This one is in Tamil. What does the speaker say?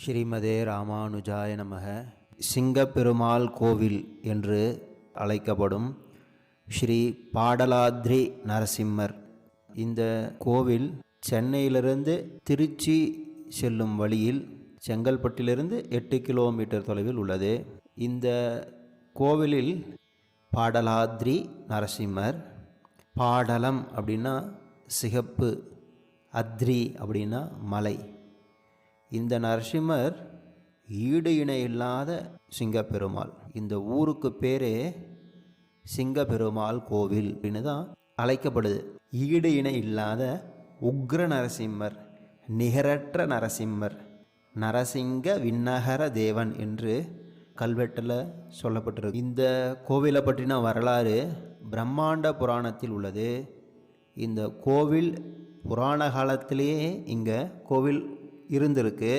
ஸ்ரீமதே ராமானுஜாய நமக. சிங்கப்பெருமாள் கோவில் என்று அழைக்கப்படும் ஸ்ரீ பாடலாத்ரி நரசிம்மர். இந்த கோவில் சென்னையிலிருந்து திருச்சி செல்லும் வழியில் செங்கல்பட்டிலிருந்து 8 கிலோமீட்டர் தொலைவில் உள்ளது. இந்த கோவிலில் பாடலாத்ரி நரசிம்மர், பாடலம் அப்படின்னா சிகப்பு, அத்ரி அப்படின்னா மலை. இந்த நரசிம்மர் ஈடு இணை இல்லாத சிங்கப்பெருமாள். இந்த ஊருக்கு பேரே சிங்கப்பெருமாள் கோவில் அப்படின்னு தான் அழைக்கப்படுது. ஈடு இணை இல்லாத உக்ர நரசிம்மர், நிகரற்ற நரசிம்மர், நரசிங்க விண்ணகர தேவன் என்று கல்வெட்டில் சொல்லப்பட்டிருக்கு. இந்த கோவிலை பற்றின வரலாறு பிரம்மாண்ட புராணத்தில் உள்ளது. இந்த கோவில் புராண காலத்திலேயே இங்கே கோவில் இருந்திருக்கு.